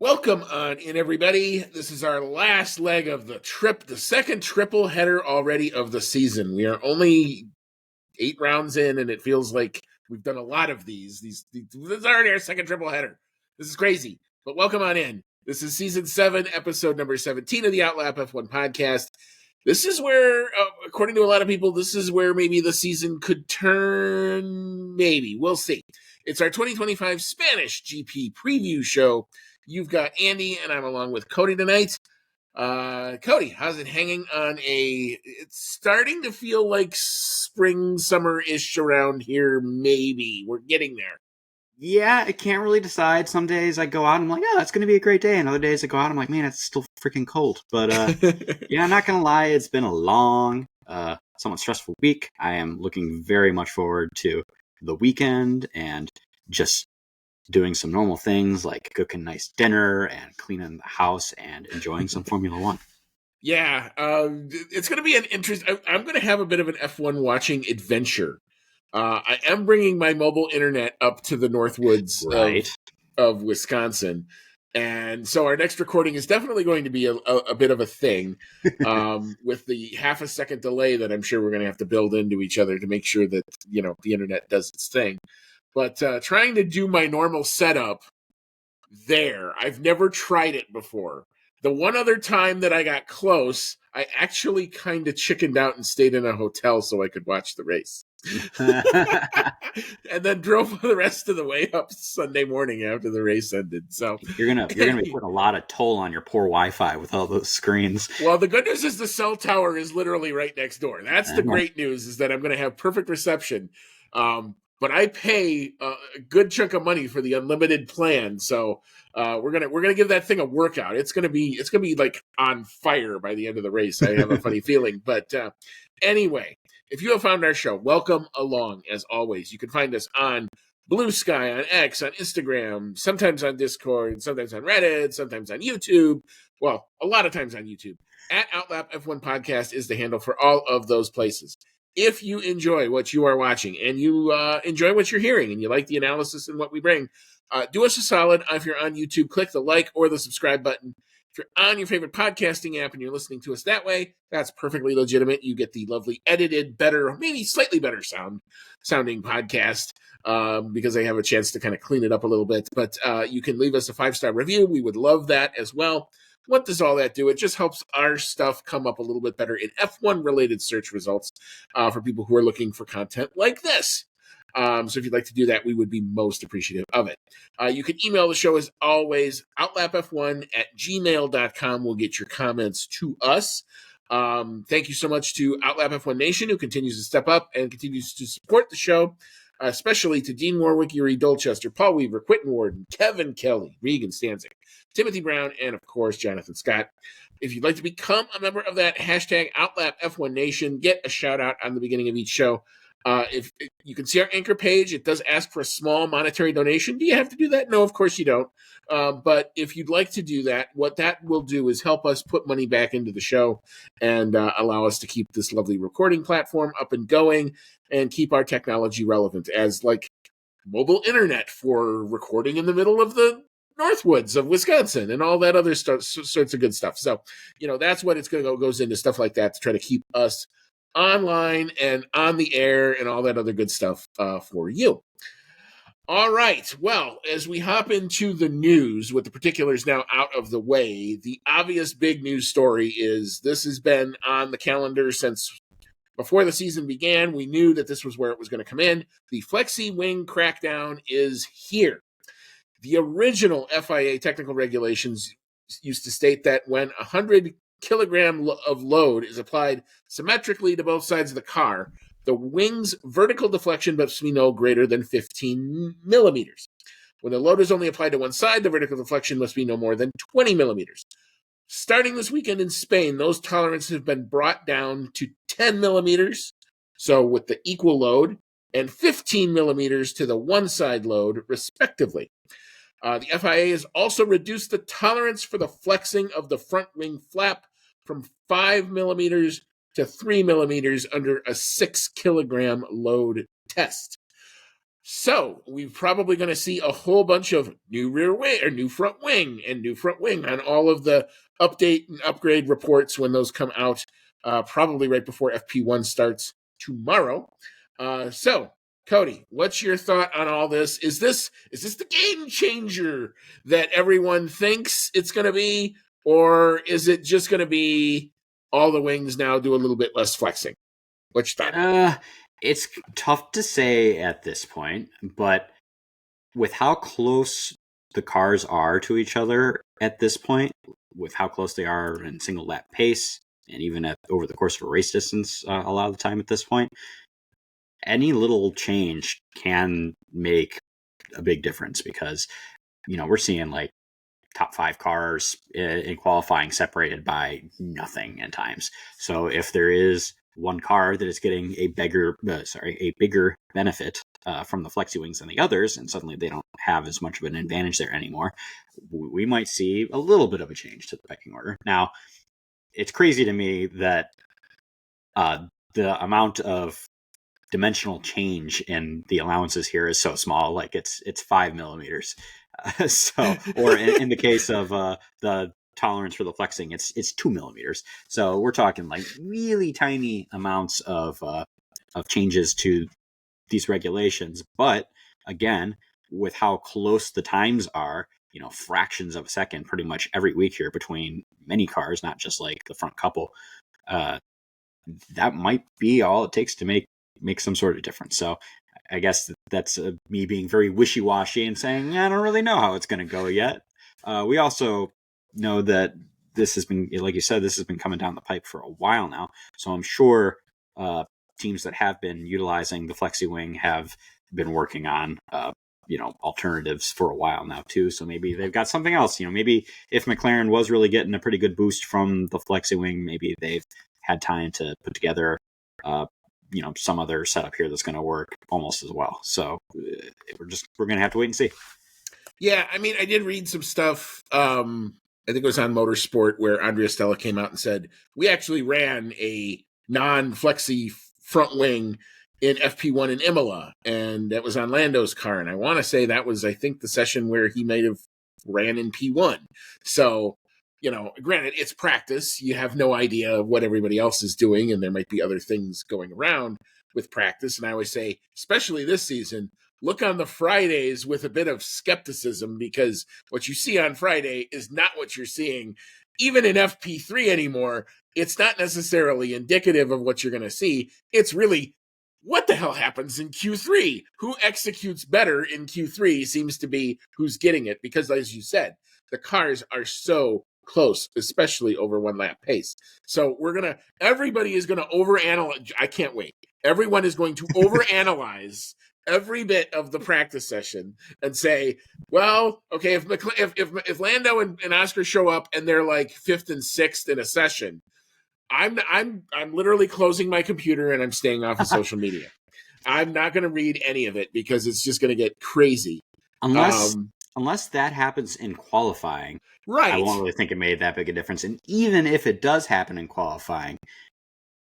Welcome on in, everybody. This is our last leg of the trip, the second triple header already of the season. We are only 8 rounds in, and it feels like we've done a lot of these. This is already our second triple header. This is crazy, but welcome on in. This is season 7, episode number 17 of the Outlap F1 podcast. This is where, according to a lot of people, this is where maybe the season could turn. Maybe. We'll see. It's our 2025 Spanish GP preview show. You've got Andy, and I'm along with Cody tonight. Cody, how's it hanging on it's starting to feel like spring, summer-ish around here, maybe. We're getting there. Yeah, I can't really decide. Some days I go out and I'm like, oh, it's going to be a great day. And other days I go out and I'm like, man, it's still freaking cold. But yeah, I'm not going to lie. It's been a long, somewhat stressful week. I am looking very much forward to the weekend and just doing some normal things like cooking nice dinner and cleaning the house and enjoying some Formula One. Yeah, it's going to be an interesting. I'm going to have a bit of an F1 watching adventure. I am bringing my mobile internet up to the Northwoods of Wisconsin. And so our next recording is definitely going to be a bit of a thing with the half a second delay that I'm sure we're going to have to build into each other to make sure that, the internet does its thing. But trying to do my normal setup there, I've never tried it before. The one other time that I got close, I actually kind of chickened out and stayed in a hotel so I could watch the race. And then drove the rest of the way up Sunday morning after the race ended. So you're gonna be putting a lot of toll on your poor Wi-Fi with all those screens. Well, the good news is the cell tower is literally right next door. That's the great news, is that I'm going to have perfect reception. But I pay a good chunk of money for the unlimited plan, so we're gonna give that thing a workout. It's gonna be like on fire by the end of the race. I have a funny feeling. But anyway, if you have found our show, welcome along. As always, you can find us on Blue Sky, on X, on Instagram, sometimes on Discord, sometimes on Reddit, sometimes on YouTube. Well, a lot of times on YouTube. At Outlap F1 Podcast is the handle for all of those places. If you enjoy what you are watching and you enjoy what you're hearing and you like the analysis and what we bring, do us a solid. If you're on YouTube, click the like or the subscribe button. If you're on your favorite podcasting app and you're listening to us that way, that's perfectly legitimate. You get the lovely edited, better, maybe slightly better sounding podcast because I have a chance to kind of clean it up a little bit. But you can leave us a 5-star review. We would love that as well. What does all that do? It just helps our stuff come up a little bit better in F1-related search results for people who are looking for content like this. So if you'd like to do that, we would be most appreciative of it. You can email the show as always, outlapf1@gmail.com. We'll get your comments to us. Thank you so much to Outlap F1 Nation, who continues to step up and continues to support the show. Especially to Dean Warwick, Yuri Dolchester, Paul Weaver, Quentin Warden, Kevin Kelly, Regan Stanzik, Timothy Brown, and of course, Jonathan Scott. If you'd like to become a member of that hashtag Outlap F1 Nation, get a shout out on the beginning of each show. If you can see our anchor page, it does ask for a small monetary donation. Do you have to do that? No, of course you don't. But if you'd like to do that, what that will do is help us put money back into the show and allow us to keep this lovely recording platform up and going and keep our technology relevant as like mobile internet for recording in the middle of the Northwoods of Wisconsin and all that other sorts of good stuff. So, that's what it's going to goes into stuff like that to try to keep us online and on the air and all that other good stuff for you. All right. Well, as we hop into the news with the particulars now out of the way, the obvious big news story is this has been on the calendar since before the season began. We knew that this was where it was going to come in. The Flexi Wing crackdown is here. The original FIA technical regulations used to state that when 100 kilogram of load is applied symmetrically to both sides of the car, the wing's vertical deflection must be no greater than 15 millimeters. When the load is only applied to one side, the vertical deflection must be no more than 20 millimeters. Starting this weekend in Spain, those tolerances have been brought down to 10 millimeters, so with the equal load, and 15 millimeters to the one-side load, respectively. The FIA has also reduced the tolerance for the flexing of the front wing flap from 5 millimeters to 3 millimeters under a 6 kilogram load test. So we're probably going to see a whole bunch of new rear wing or new front wing and new front wing on all of the update and upgrade reports when those come out, probably right before FP1 starts tomorrow. So, Cody, what's your thought on all this? Is this the game changer that everyone thinks it's going to be, or is it just going to be all the wings now do a little bit less flexing? What's your thought? It's tough to say at this point, but with how close the cars are to each other at this point, with how close they are in single lap pace, and even over the course of a race distance, a lot of the time at this point, any little change can make a big difference because, we're seeing like top 5 cars in qualifying separated by nothing at times. So if there is one car that is getting a bigger benefit from the flexi wings than the others, and suddenly they don't have as much of an advantage there anymore, we might see a little bit of a change to the pecking order. Now, it's crazy to me that the amount of dimensional change in the allowances here is so small. Like it's 5 millimeters. Or in the case of the tolerance for the flexing, it's 2 millimeters. So we're talking like really tiny amounts of changes to these regulations. But again, with how close the times are, fractions of a second pretty much every week here between many cars, not just like the front couple, that might be all it takes to make some sort of difference. So I guess that's me being very wishy-washy and saying, I don't really know how it's going to go yet. We also know that this has been, like you said, this has been coming down the pipe for a while now. So I'm sure teams that have been utilizing the flexi wing have been working on, alternatives for a while now too. So maybe they've got something else. Maybe if McLaren was really getting a pretty good boost from the flexi wing, maybe they've had time to put together some other setup here that's going to work almost as well. So we're going to have to wait and see. Yeah, I mean, I did read some stuff. I think it was on Motorsport where Andrea Stella came out and said, we actually ran a non-flexi front wing in FP1 in Imola, and that was on Lando's car. And I want to say that was, I think, the session where he might have ran in P1. So, granted, it's practice. You have no idea what everybody else is doing, and there might be other things going around with practice. And I always say, especially this season, look on the Fridays with a bit of skepticism, because what you see on Friday is not what you're seeing even in FP3 anymore. It's not necessarily indicative of what you're going to see. It's really what the hell happens in Q3? Who executes better in Q3 seems to be who's getting it, because as you said, the cars are so close, especially over 1 lap pace. So everybody is going to overanalyze. I can't wait. Everyone is going to overanalyze every bit of the practice session and say, well, okay, if Lando and Oscar show up and they're like 5th and 6th in a session, I'm literally closing my computer and I'm staying off of social media. I'm not going to read any of it because it's just going to get crazy. Unless that happens in qualifying, right? I won't really think it made that big a difference. And even if it does happen in qualifying,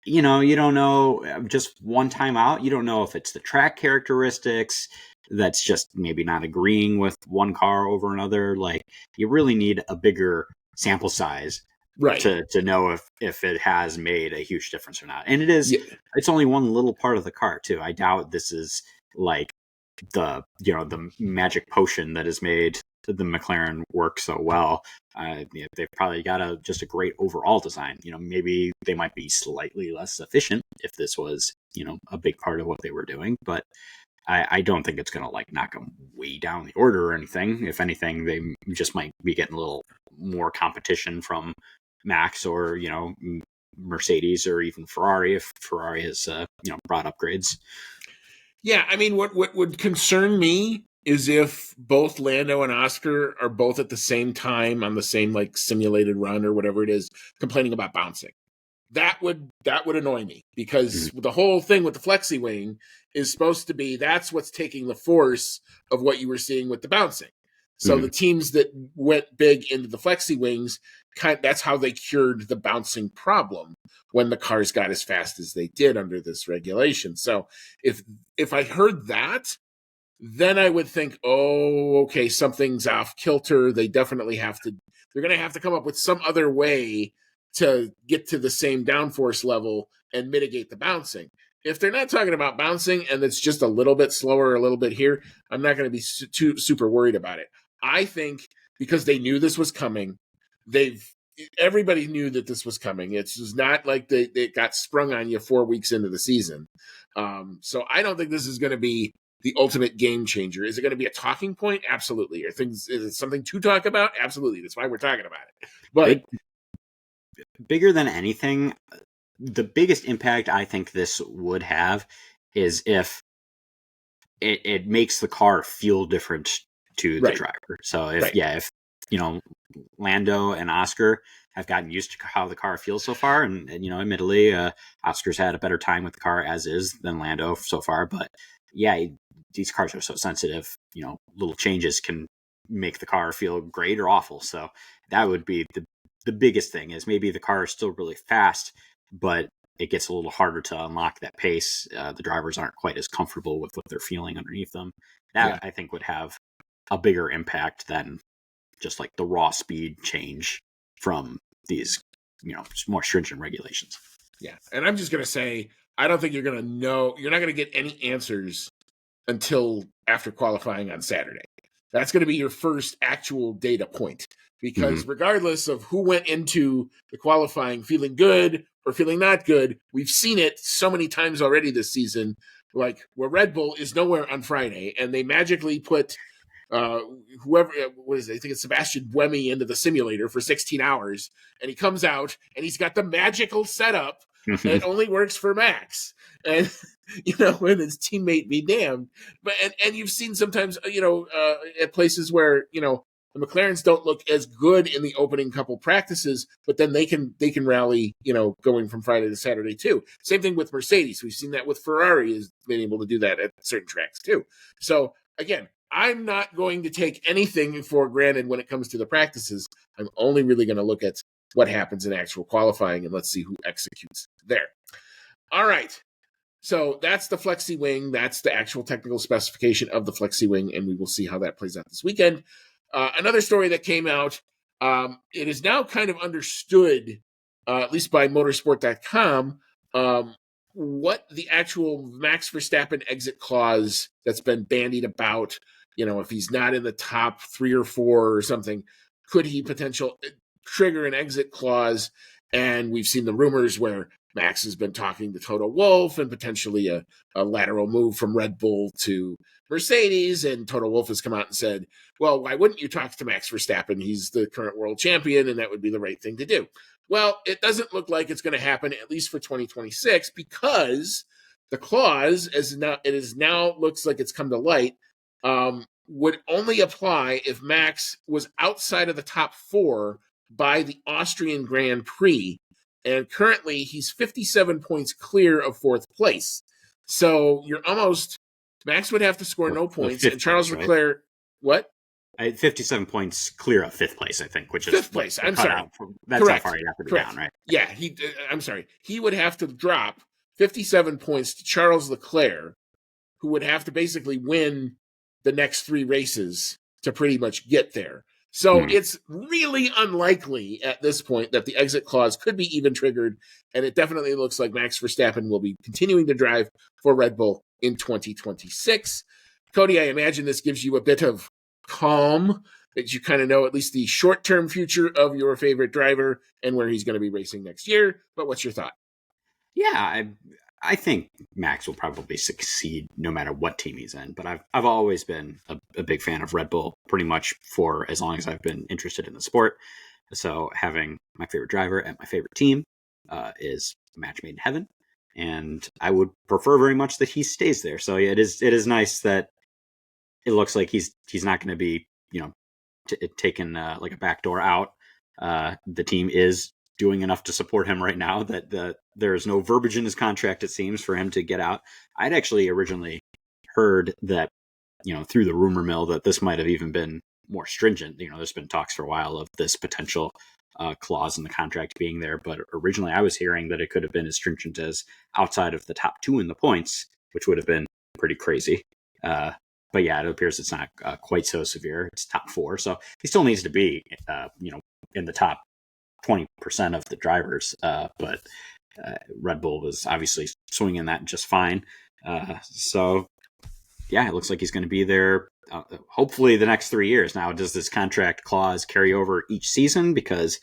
you don't know, just one time out, you don't know if it's the track characteristics that's just maybe not agreeing with one car over another. Like, you really need a bigger sample size, right, to know if it has made a huge difference or not. And it is, It's only one little part of the car too. I doubt this is like the magic potion that has made the McLaren work so well. They've probably got just a great overall design. Maybe they might be slightly less efficient if this was, a big part of what they were doing, but I don't think it's going to like knock them way down the order or anything. If anything, they just might be getting a little more competition from Max or, Mercedes or even Ferrari, if Ferrari has, brought upgrades. Yeah, I mean, what would concern me is if both Lando and Oscar are both at the same time on the same like simulated run or whatever it is, complaining about bouncing. That would annoy me, because the whole thing with the flexi wing is supposed to be, that's what's taking the force of what you were seeing with the bouncing. So the teams that went big into the flexi wings, that's how they cured the bouncing problem when the cars got as fast as they did under this regulation. So if I heard that, then I would think, oh, okay, something's off kilter. They're going to have to come up with some other way to get to the same downforce level and mitigate the bouncing. If they're not talking about bouncing and it's just a little bit slower, a little bit here, I'm not going to be too super worried about it. I think because they knew this was coming, everybody knew that this was coming. It's not like they got sprung on you 4 weeks into the season. So I don't think this is going to be the ultimate game changer. Is it going to be a talking point? Absolutely. Is it something to talk about? Absolutely. That's why we're talking about it. But bigger than anything, the biggest impact I think this would have is if it makes the car feel different to the driver. So if Lando and Oscar have gotten used to how the car feels so far, and admittedly, Oscar's had a better time with the car as is than Lando so far, but yeah, these cars are so sensitive. Little changes can make the car feel great or awful. So that would be the biggest thing, is maybe the car is still really fast, but it gets a little harder to unlock that pace. The drivers aren't quite as comfortable with what they're feeling underneath them. That I think would have a bigger impact than just like the raw speed change from these, more stringent regulations. Yeah. And I'm just going to say, I don't think you're not going to get any answers until after qualifying on Saturday. That's going to be your first actual data point, because regardless of who went into the qualifying feeling good or feeling not good, we've seen it so many times already this season, like where Red Bull is nowhere on Friday and they magically put whoever, I think it's Sebastian Buemi into the simulator for 16 hours, and he comes out and he's got the magical setup that only works for Max. And when his teammate be damned. But and you've seen sometimes, at places where, the McLarens don't look as good in the opening couple practices, but then they can rally, going from Friday to Saturday too. Same thing with Mercedes. We've seen that with Ferrari, has been able to do that at certain tracks too. So again, I'm not going to take anything for granted when it comes to the practices. I'm only really going to look at what happens in actual qualifying, and let's see who executes there. All right. So that's the Flexi Wing. That's the actual technical specification of the Flexi Wing, and we will see how that plays out this weekend. Another story that came out, it is now kind of understood, at least by motorsport.com, what the actual Max Verstappen exit clause that's been bandied about, if he's not in the top 3 or 4 or something, could he trigger an exit clause? And we've seen the rumors where Max has been talking to Toto Wolff and potentially a lateral move from Red Bull to Mercedes. And Toto Wolff has come out and said, well, why wouldn't you talk to Max Verstappen? He's the current world champion, and that would be the right thing to do. Well, it doesn't look like it's going to happen, at least for 2026, because the clause, looks like it's come to light, would only apply if Max was outside of the top 4 by the Austrian Grand Prix. And currently, he's 57 points clear of 4th place. So Max would have to score no points, and Charles Leclerc, what? 57 points clear of 5th place, I think, which is 5th place. I'm sorry. That's correct. How far you have to be correct. Down, right? Yeah, I'm sorry. He would have to drop 57 points to Charles Leclerc, who would have to basically win the next 3 races to pretty much get there. So it's really unlikely at this point that the exit clause could be even triggered, and it definitely looks like Max Verstappen will be continuing to drive for Red Bull in 2026. Cody, I imagine this gives you a bit of calm that you kind of know at least the short-term future of your favorite driver and where he's going to be racing next year. But what's your thought? Yeah, I think Max will probably succeed no matter what team he's in, but I've always been a big fan of Red Bull pretty much for as long as I've been interested in the sport. So having my favorite driver at my favorite team is a match made in heaven, and I would prefer very much that he stays there. So yeah, it is nice that it looks like he's not going to be taken like a backdoor out. The team is doing enough to support him right now that there's no verbiage in his contract, it seems, for him to get out. I'd actually originally heard that, through the rumor mill, that this might have even been more stringent. There's been talks for a while of this potential clause in the contract being there, but originally I was hearing that it could have been as stringent as outside of the top 2 in the points, which would have been pretty crazy. yeah, it appears it's not quite so severe. It's top 4, so he still needs to be, in the top 20% of the drivers. But Red Bull was obviously swinging that just fine. So yeah, it looks like he's going to be there. Hopefully the next 3 years. Now, does this contract clause carry over each season? Because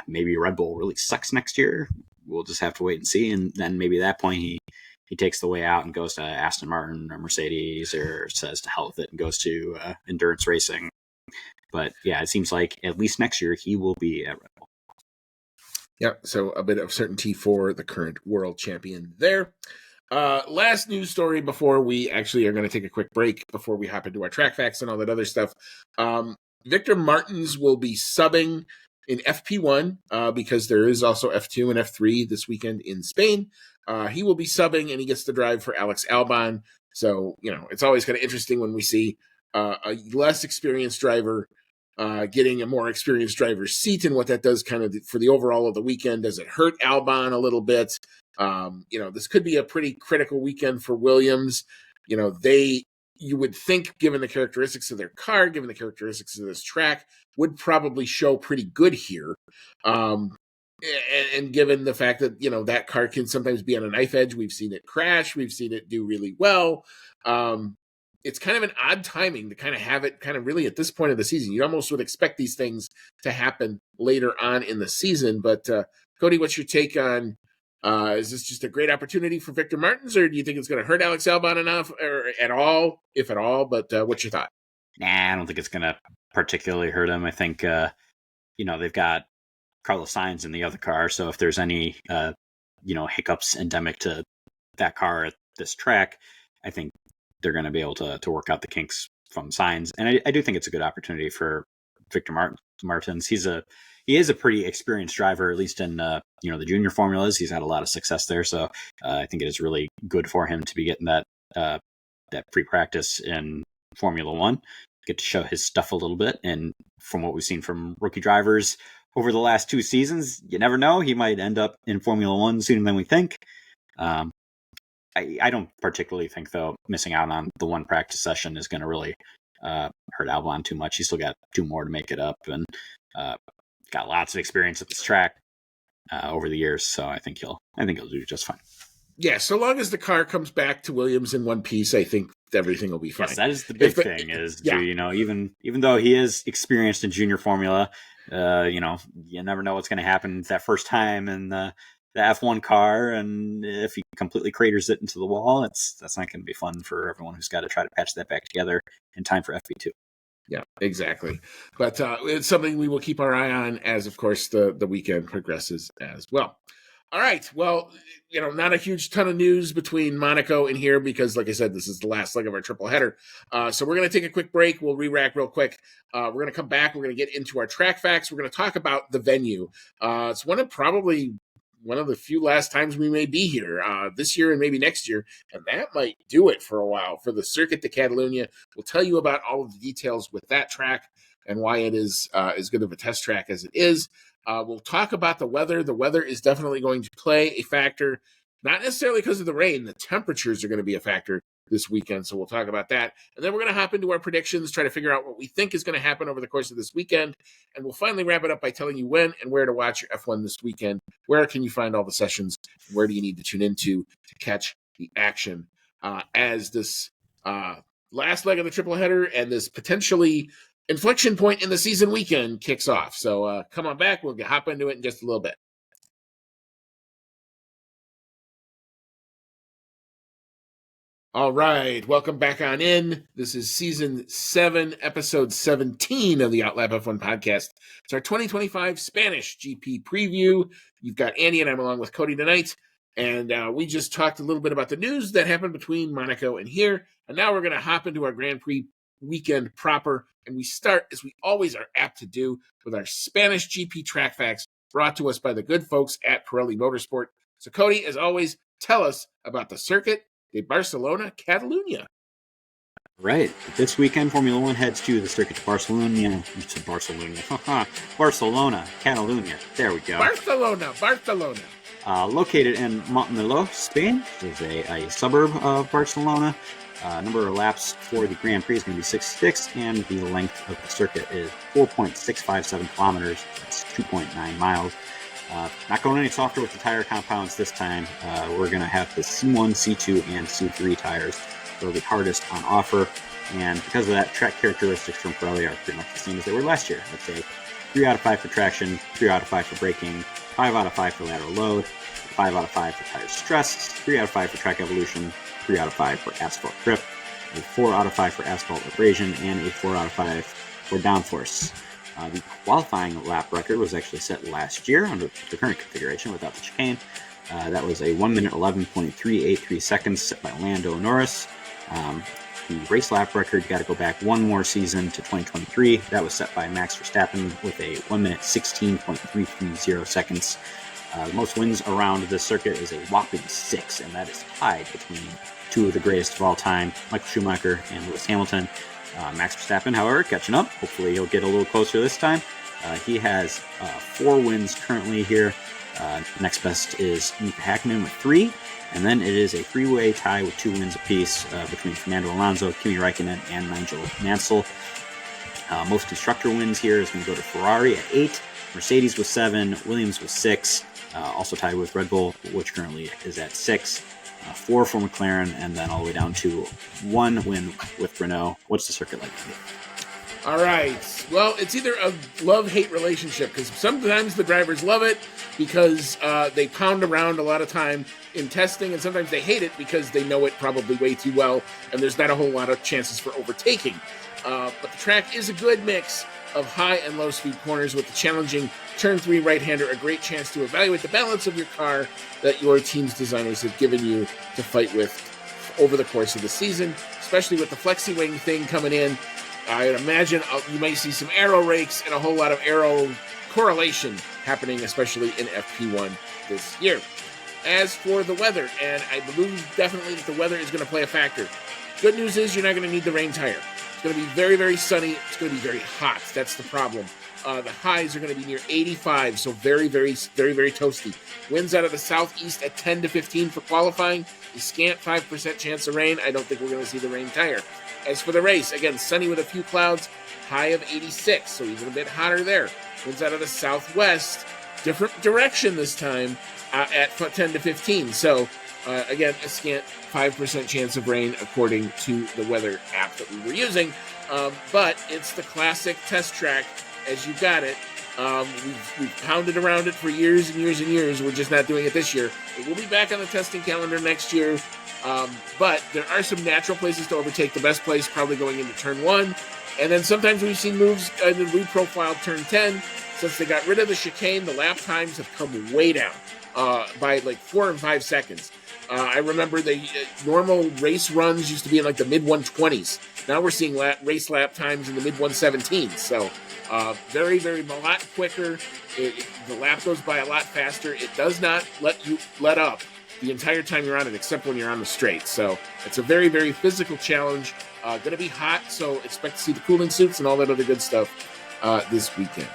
maybe Red Bull really sucks next year. We'll just have to wait and see. And then maybe at that point he takes the way out and goes to Aston Martin or Mercedes, or says to hell with it and goes to endurance racing. But yeah, it seems like at least next year he will be at Red Bull. Yeah, so a bit of certainty for the current world champion there. Last news story before we actually are going to take a quick break before we hop into our track facts and all that other stuff. Victor Martins will be subbing in FP1 because there is also F2 and F3 this weekend in Spain. He will be subbing and he gets to drive for Alex Albon. So, it's always kind of interesting when we see a less experienced driver getting a more experienced driver's seat, and what that does kind of for the overall of the weekend. Does it hurt Albon a little bit? This could be a pretty critical weekend for Williams. You would think, given the characteristics of their car, given the characteristics of this track, would probably show pretty good here. And given the fact that, that car can sometimes be on a knife edge, we've seen it crash, we've seen it do really well. It's kind of an odd timing to kind of have it kind of really at this point of the season. You almost would expect these things to happen later on in the season. But Cody, what's your take on, is this just a great opportunity for Victor Martins, or do you think it's going to hurt Alex Albon enough, or at all, if at all? But what's your thought? Nah, I don't think it's going to particularly hurt him. I think, they've got Carlos Sainz in the other car. So if there's any, hiccups endemic to that car at this track, I think they're going to be able to work out the kinks from Sainz. And I do think it's a good opportunity for Victor Martins. He is a pretty experienced driver, at least in, the junior formulas. He's had a lot of success there. So I think it is really good for him to be getting that pre-practice in Formula One, get to show his stuff a little bit. And from what we've seen from rookie drivers over the last 2 seasons, you never know. He might end up in Formula One sooner than we think. I don't particularly think, though, missing out on the one practice session is going to really hurt Albon too much. He's still got 2 more to make it up, and got lots of experience at this track over the years. So I think he'll do just fine. Yeah, so long as the car comes back to Williams in one piece, I think everything will be fine. Yes, that is the big thing. Even though he is experienced in junior formula, you never know what's going to happen that first time in the F1 car, and if he completely craters it into the wall, that's not going to be fun for everyone who's got to try to patch that back together in time for FP2. Yeah, exactly. But it's something we will keep our eye on as, of course, the weekend progresses as well. All right. Well, not a huge ton of news between Monaco and here because, like I said, this is the last leg of our triple header. So we're going to take a quick break. We'll re-rack real quick. We're going to come back. We're going to get into our track facts. We're going to talk about the venue. It's one of the few last times we may be here this year and maybe next year, and that might do it for a while for the Circuit de Catalunya. We'll tell you about all of the details with that track and why it is as good of a test track as it is. We'll talk about the weather. The weather is definitely going to play a factor, not necessarily because of the rain. The temperatures are going to be a factor this weekend, so we'll talk about that. And then we're going to hop into our predictions, try to figure out what we think is going to happen over the course of this weekend. And we'll finally wrap it up by telling you when and where to watch your F1 this weekend. Where can you find all the sessions? Where do you need to tune into to catch the action as this last leg of the triple header and this potentially inflection point in the season weekend kicks off. So come on back. We'll hop into it in just a little bit. All right, welcome back on in. This is Season 7, Episode 17 of the Outlap F1 Podcast. It's our 2025 Spanish GP preview. You've got Andy and I'm along with Cody tonight, and we just talked a little bit about the news that happened between Monaco and here, and now we're going to hop into our Grand Prix weekend proper, and we start, as we always are apt to do, with our Spanish GP track facts brought to us by the good folks at Pirelli Motorsport. So, Cody, as always, tell us about the Circuit de Barcelona, Catalunya. Right. This weekend, Formula One heads to the Circuit de Barcelona. Barcelona, Catalunya. There we go. Barcelona. Located in Montmeló, Spain, which is a suburb of Barcelona. Number of laps for the Grand Prix is going to be 66, and the length of the circuit is 4.657 kilometers. That's 2.9 miles. Not going any softer with the tire compounds this time. We're going to have the C1, C2, and C3 tires. They're the hardest on offer, and because of that, track characteristics from Pirelli are pretty much the same as they were last year. Let's say 3 out of 5 for traction, 3 out of 5 for braking, 5 out of 5 for lateral load, 5 out of 5 for tire stress, 3 out of 5 for track evolution, 3 out of 5 for asphalt grip, a 4 out of 5 for asphalt abrasion, and a 4 out of 5 for downforce. The qualifying lap record was actually set last year under the current configuration without the chicane. That was a 1 minute 11.383 seconds set by Lando Norris. The race lap record got to go back one more season to 2023. That was set by Max Verstappen with a 1 minute 16.330 seconds. Most wins around this circuit is a whopping 6, and that is tied between two of the greatest of all time, Michael Schumacher and Lewis Hamilton. Max Verstappen, however, catching up. Hopefully he'll get a little closer this time. He has 4 wins currently here. Next best is Mika Hakkinen with 3. And then it is a 3-way tie with 2 wins apiece between Fernando Alonso, Kimi Räikkönen, and Nigel Mansell. Most constructor wins here is going to go to Ferrari at 8, Mercedes with 7, Williams with 6, also tied with Red Bull, which currently is at 6. 4 for McLaren, and then all the way down to 1 win with Renault. What's the circuit like? All right. Well, it's either a love-hate relationship, because sometimes the drivers love it because they pound around a lot of time in testing, and sometimes they hate it because they know it probably way too well, and there's not a whole lot of chances for overtaking. But the track is a good mix of high and low speed corners with the challenging turn 3 right-hander, a great chance to evaluate the balance of your car that your team's designers have given you to fight with over the course of the season, especially with the flexi wing thing coming in. I would imagine you might see some aero rakes and a whole lot of aero correlation happening, especially in FP1 this year. As for the weather, and I believe definitely that the weather is going to play a factor. Good news is you're not going to need the rain tire. It's going to be very, very sunny. It's going to be very hot. That's the problem. The highs are going to be near 85, so very, very, very, very toasty. Winds out of the southeast at 10 to 15 for qualifying. A scant 5% chance of rain. I don't think we're going to see the rain tire. As for the race, again, sunny with a few clouds, high of 86, so even a bit hotter there. Winds out of the southwest, different direction this time, at 10 to 15. So, again, a scant 5% chance of rain according to the weather app that we were using. But it's the classic test track as you got it. We've pounded around it for years and years and years. We're just not doing it this year. It will be back on the testing calendar next year. But there are some natural places to overtake. The best place probably going into turn 1. And then sometimes we've seen moves in the reprofiled turn 10. Since they got rid of the chicane, the lap times have come way down by like 4 and 5 seconds. I remember the normal race runs used to be in like the mid-120s. Now we're seeing race lap times in the mid-117s. So very, very, a lot quicker. The lap goes by a lot faster. It does not let you let up the entire time you're on it, except when you're on the straight. So it's a very, very physical challenge. Going to be hot, so expect to see the cooling suits and all that other good stuff this weekend.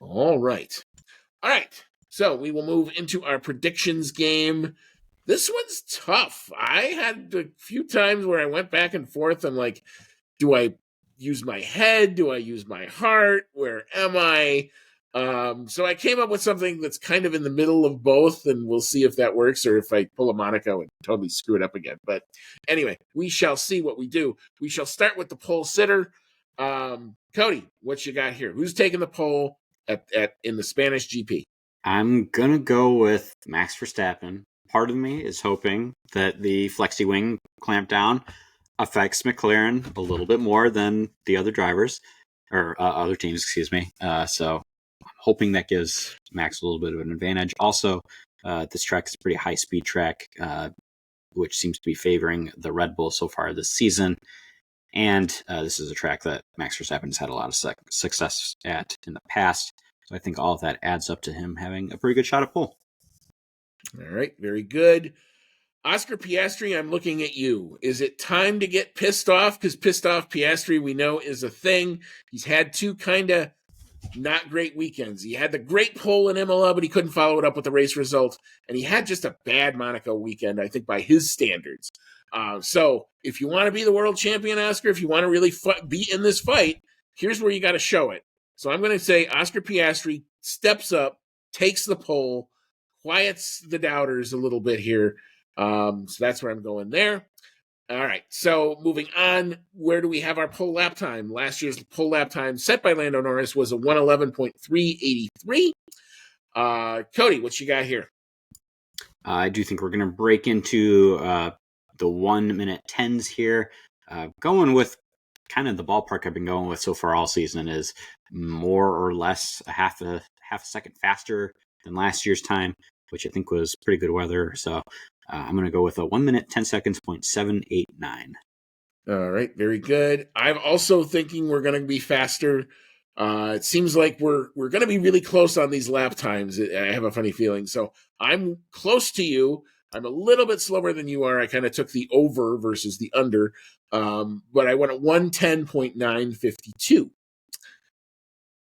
All right. So we will move into our predictions game. This one's tough. I had a few times where I went back and forth. I'm like, do I use my head? Do I use my heart? Where am I? So I came up with something that's kind of in the middle of both, and we'll see if that works or if I pull a Monaco and totally screw it up again. But anyway, we shall see what we do. We shall start with the pole sitter. Cody, what you got here? Who's taking the pole in the Spanish GP? I'm going to go with Max Verstappen. Part of me is hoping that the flexi wing clamp down affects McLaren a little bit more than the other drivers, or other teams, excuse me. So I'm hoping that gives Max a little bit of an advantage. Also, this track is a pretty high-speed track, which seems to be favoring the Red Bull so far this season. And this is a track that Max Verstappen has had a lot of success at in the past. So I think all of that adds up to him having a pretty good shot at pole. All right, very good. Oscar Piastri, I'm looking at you. Is it time to get pissed off? Because pissed off Piastri, we know, is a thing. He's had 2 kind of not great weekends. He had the great pole in Imola, but he couldn't follow it up with the race result. And he had just a bad Monaco weekend, I think, by his standards. So if you want to be the world champion, Oscar, if you want to really be in this fight, here's where you got to show it. So I'm going to say Oscar Piastri steps up, takes the pole, quiets the doubters a little bit here. So that's where I'm going there. All right, so moving on, where do we have our pole lap time? Last year's pole lap time set by Lando Norris was a 111.383. Cody, what you got here? I do think we're going to break into the 1 minute 10s here. Going with kind of the ballpark I've been going with so far all season is more or less a half a second faster than last year's time, which I think was pretty good weather. So I'm going to go with a 1 minute 10 seconds 0.789. All right, very good. I'm also thinking we're going to be faster. It seems like we're going to be really close on these lap times. I have a funny feeling. So I'm close to you. I'm a little bit slower than you are. I kind of took the over versus the under, but I went at 110.952.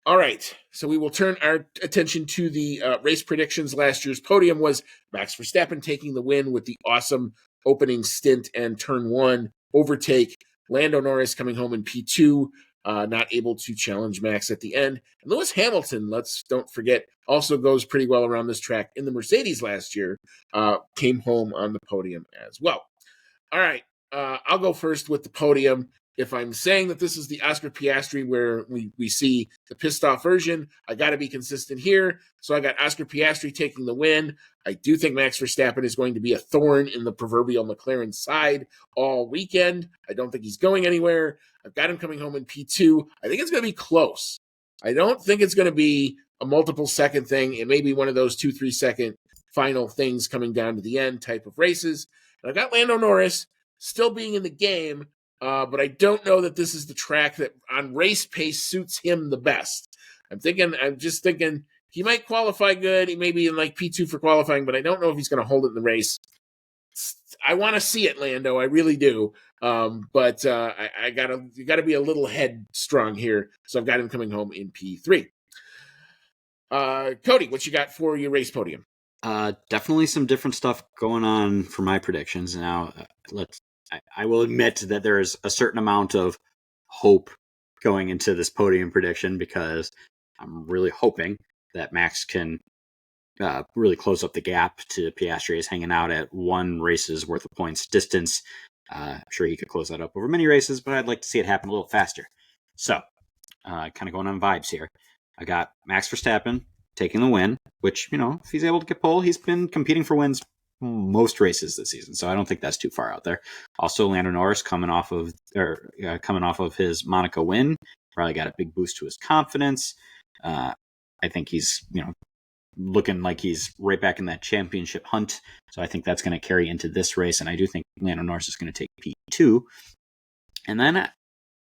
All right, so we will turn our attention to the race predictions. Last year's podium was Max Verstappen taking the win with the awesome opening stint and turn one overtake. Lando Norris coming home in P2, not able to challenge Max at the end. And Lewis Hamilton, don't forget, also goes pretty well around this track in the Mercedes last year, came home on the podium as well. All right, I'll go first with the podium. If I'm saying that this is the Oscar Piastri where we see the pissed off version, I got to be consistent here. So I got Oscar Piastri taking the win. I do think Max Verstappen is going to be a thorn in the proverbial McLaren side all weekend. I don't think he's going anywhere. I've got him coming home in P2. I think it's going to be close. I don't think it's going to be a multiple second thing. It may be one of those 2-3 second final things coming down to the end type of races. And I've got Lando Norris still being in the game, but I don't know that this is the track that on race pace suits him the best. I'm just thinking he might qualify good. He may be in like P2 for qualifying, but I don't know if he's going to hold it in the race. I want to see it, Lando. I really do. But you gotta be a little headstrong here. So I've got him coming home in P3. Cody, what you got for your race podium? Definitely some different stuff going on for my predictions. Now, I will admit that there is a certain amount of hope going into this podium prediction because I'm really hoping that Max can really close up the gap to Piastri. Is hanging out at one race's worth of points distance. I'm sure he could close that up over many races, but I'd like to see it happen a little faster. So, kind of going on vibes here. I got Max Verstappen taking the win, which, if he's able to get pole, he's been competing for wins most races this season, so I don't think that's too far out there. Also, Lando Norris coming off of his Monaco win, probably got a big boost to his confidence. I think he's looking like he's right back in that championship hunt, so I think that's going to carry into this race, and I do think Lando Norris is going to take P2. And then,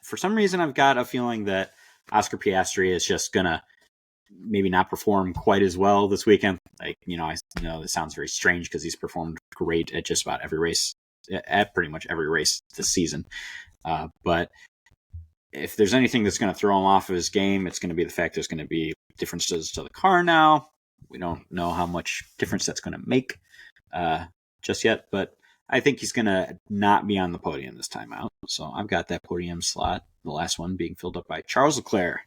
for some reason, I've got a feeling that Oscar Piastri is just going to maybe not perform quite as well this weekend. I know this sounds very strange because he's performed great at just about every race, at pretty much every race this season. But if there's anything that's going to throw him off of his game, it's going to be the fact there's going to be differences to the car now. We don't know how much difference that's going to make just yet, but I think he's going to not be on the podium this time out. So I've got that podium slot, the last one being filled up by Charles Leclerc.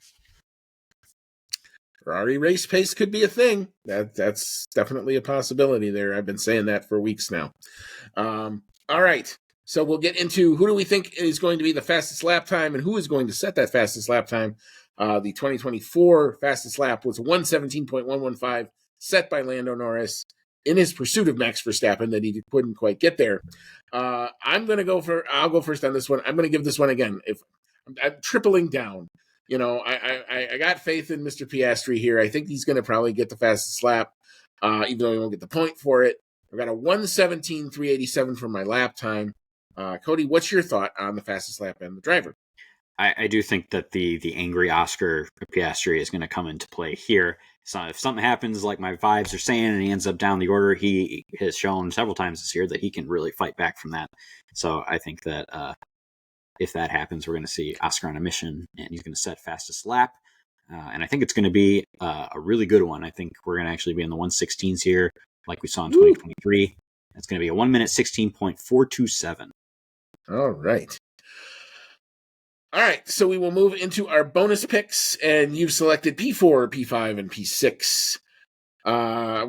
Ferrari race pace could be a thing. That's definitely a possibility there. I've been saying that for weeks now. All right. So we'll get into who do we think is going to be the fastest lap time and who is going to set that fastest lap time. The 2024 fastest lap was 117.115 set by Lando Norris in his pursuit of Max Verstappen that he couldn't quite get there. I'll go first on this one. I'm going to give this one again. If I'm tripling down. I got faith in Mr. Piastri here. I think he's going to probably get the fastest lap, even though he won't get the point for it. I've got a 117.387 for my lap time. Cody, what's your thought on the fastest lap and the driver? I do think that the angry Oscar Piastri is going to come into play here. So if something happens like my vibes are saying and he ends up down the order, he has shown several times this year that he can really fight back from that. So I think that if that happens, we're going to see Oscar on a mission, and he's going to set fastest lap. And I think it's going to be a really good one. I think we're going to actually be in the 116s here, like we saw in Woo. 2023. It's going to be a 1 minute 16.427. All right. All right, so we will move into our bonus picks, and you've selected P4, P5, and P6,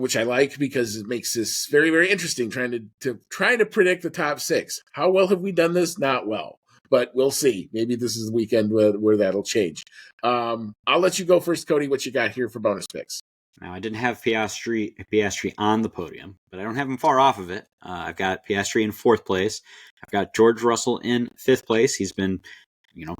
which I like because it makes this very, very interesting. Trying to predict the top six. How well have we done this? Not well, but we'll see. Maybe this is the weekend where that'll change. I'll let you go first, Cody. What you got here for bonus picks? Now, I didn't have Piastri on the podium, but I don't have him far off of it. I've got Piastri in 4th place. I've got George Russell in 5th place. He's been,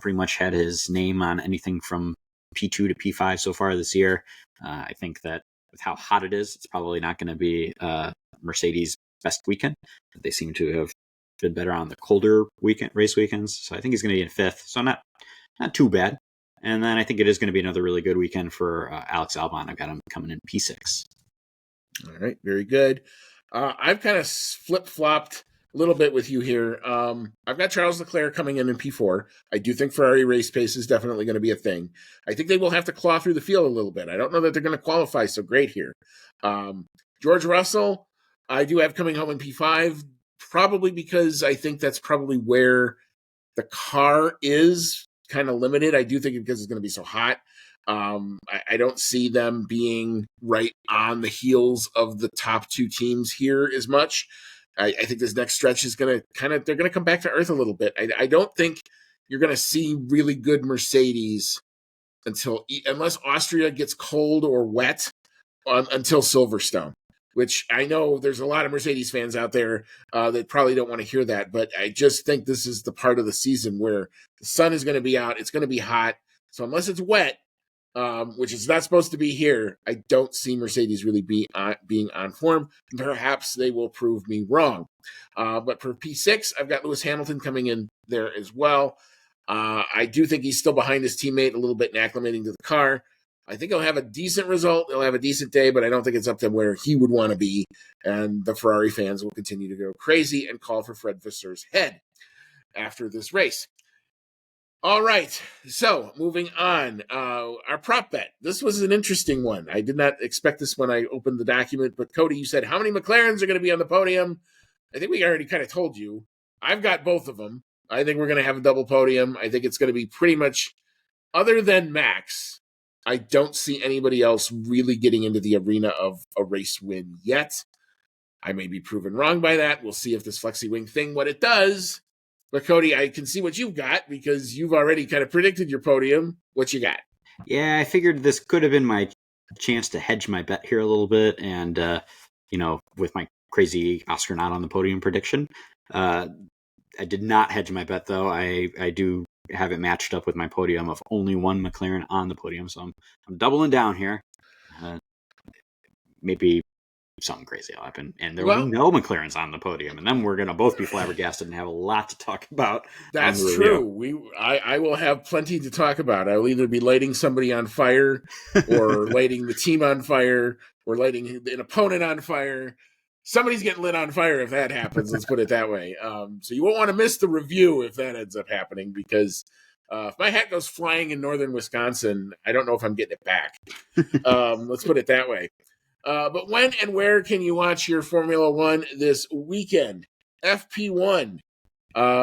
pretty much had his name on anything from P2 to P5 so far this year. I think that with how hot it is, it's probably not going to be Mercedes' best weekend. They seem to have been better on the colder race weekends. So I think he's going to be in 5th. So not too bad. And then I think it is going to be another really good weekend for Alex Albon. I've got him coming in P6. All right, very good. I've kind of flip-flopped a little bit with you here. I've got Charles Leclerc coming in P4. I do think Ferrari race pace is definitely going to be a thing. I think they will have to claw through the field a little bit. I don't know that they're going to qualify so great here. George Russell, I do have coming home in P5, probably because I think that's probably where the car is kind of limited. I do think because it's going to be so hot. I don't see them being right on the heels of the top 2 teams here as much. I think this next stretch is going to they're going to come back to earth a little bit. I don't think you're going to see really good Mercedes unless Austria gets cold or wet until Silverstone, which I know there's a lot of Mercedes fans out there that probably don't want to hear that, but I just think this is the part of the season where the sun is going to be out. It's going to be hot. So unless it's wet, which is not supposed to be here, I don't see Mercedes really being on form. Perhaps they will prove me wrong. But for P6, I've got Lewis Hamilton coming in there as well. I do think he's still behind his teammate a little bit in acclimating to the car. I think he'll have a decent result. He'll have a decent day, but I don't think it's up to where he would want to be. And the Ferrari fans will continue to go crazy and call for Fred Vasseurs' head after this race. All right, so moving on, our prop bet. This was an interesting one. I did not expect this when I opened the document, but Cody, you said how many McLarens are going to be on the podium? I think we already kind of told you. I've got both of them. I think we're going to have a double podium. I think it's going to be pretty much, other than Max, I don't see anybody else really getting into the arena of a race win yet. I may be proven wrong by that. We'll see if this Flexi Wing thing, what it does. But Cody, I can see what you've got because you've already kind of predicted your podium. What you got? Yeah, I figured this could have been my chance to hedge my bet here a little bit. And, with my crazy Oscar not on the podium prediction. I did not hedge my bet, though. I do have it matched up with my podium of only one McLaren on the podium. So I'm doubling down here. Maybe something crazy will happen, and there will be no McLarens on the podium, and then we're going to both be flabbergasted and have a lot to talk about. That's true. I will have plenty to talk about. I will either be lighting somebody on fire, or lighting the team on fire, or lighting an opponent on fire. Somebody's getting lit on fire if that happens. Let's put it that way. So you won't want to miss the review if that ends up happening, because if my hat goes flying in northern Wisconsin, I don't know if I'm getting it back. Let's put it that way. But when and where can you watch your Formula One this weekend? FP1,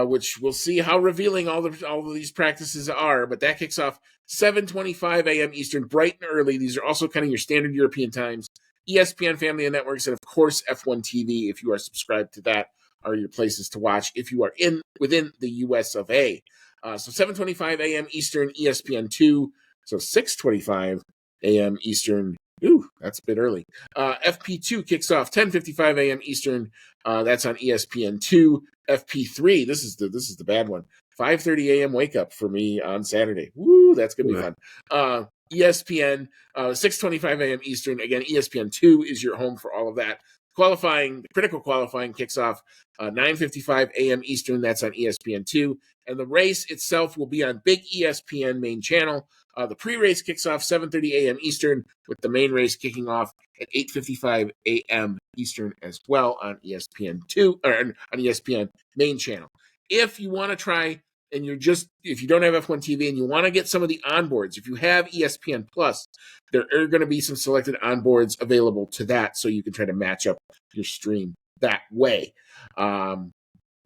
which we'll see how revealing all of these practices are, but that kicks off 7:25 a.m. Eastern, bright and early. These are also kind of your standard European times. ESPN Family of Networks, and of course F1 TV, if you are subscribed to that, are your places to watch if you are within the US of A. So 7:25 a.m. Eastern, ESPN2. So 6:25 a.m. Eastern. Ooh, that's a bit early. FP2 kicks off 10:55 a.m. Eastern. That's on ESPN2. FP3, this is the bad one. 5:30 a.m. wake up for me on Saturday. Woo, that's gonna be fun. ESPN, 6:25 a.m. Eastern. Again, ESPN2 is your home for all of that. Critical qualifying kicks off 9:55 a.m. Eastern. That's on ESPN2. And the race itself will be on Big ESPN main channel. The pre-race kicks off 7:30 a.m. Eastern, with the main race kicking off at 8:55 a.m. Eastern as well on ESPN2 or on ESPN main channel. If you want to try and if you don't have F1 TV and you want to get some of the onboards, if you have ESPN Plus, there are going to be some selected onboards available to that, so you can try to match up your stream that way.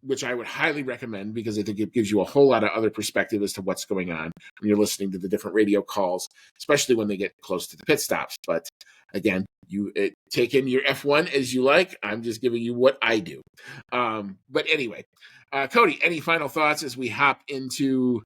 Which I would highly recommend, because I think it gives you a whole lot of other perspective as to what's going on when you're listening to the different radio calls, especially when they get close to the pit stops. But again, you take in your F1 as you like. I'm just giving you what I do. But anyway, Cody, any final thoughts as we hop into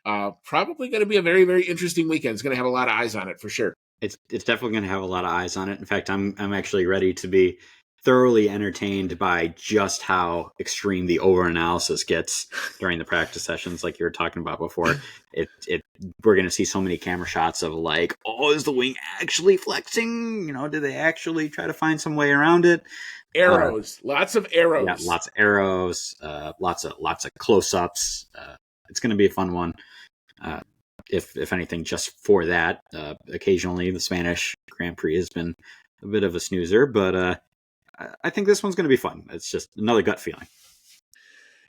probably going to be a very, very interesting weekend? It's going to have a lot of eyes on it for sure. It's definitely going to have a lot of eyes on it. In fact, I'm actually ready to be thoroughly entertained by just how extreme the over-analysis gets during the practice sessions, like you were talking about before. We're going to see so many camera shots of like, oh, is the wing actually flexing? Do they actually try to find some way around it? Arrows, lots of arrows. Yeah, lots of arrows, lots of close-ups. It's going to be a fun one. If anything, just for that. Occasionally, the Spanish Grand Prix has been a bit of a snoozer, but I think this one's going to be fun. It's just another gut feeling.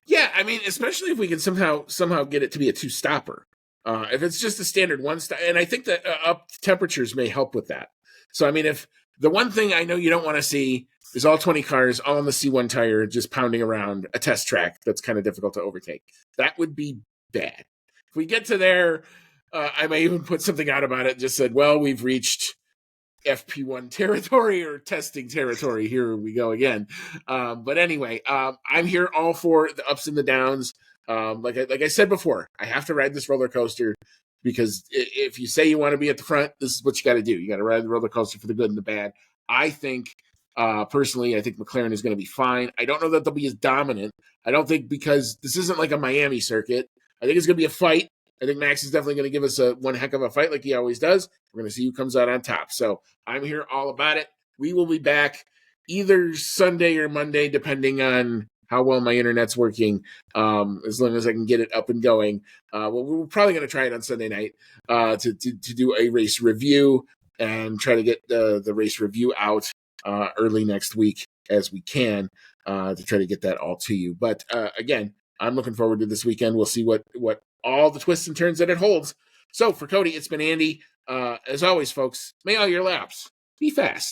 Yeah, I mean, especially if we can somehow get it to be a two-stopper. If it's just a standard one-stop, and I think that up temperatures may help with that. So, I mean, if the one thing I know you don't want to see is all 20 cars all on the C1 tire just pounding around a test track that's kind of difficult to overtake. That would be bad. If we get to there, I may even put something out about it and just said, well, we've reached FP1 territory or testing territory. Here we go again. But anyway, I'm here all for the ups and the downs. Like I said before, I have to ride this roller coaster, because if you say you want to be at the front, this is what you got to do. You got to ride the roller coaster for the good and the bad. I think, personally, I think McLaren is going to be fine. I don't know that they'll be as dominant. I don't think, because this isn't like a Miami circuit. I think it's going to be a fight. I think Max is definitely going to give us one heck of a fight like he always does. We're going to see who comes out on top. So I'm here all about it. We will be back either Sunday or Monday, depending on how well my internet's working, as long as I can get it up and going. Well, we're probably going to try it on Sunday night to do a race review and try to get the race review out early next week as we can, to try to get that all to you. But again, I'm looking forward to this weekend. We'll see what all the twists and turns that it holds. So for Cody, it's been Andy. As always, folks, may all your laps be fast.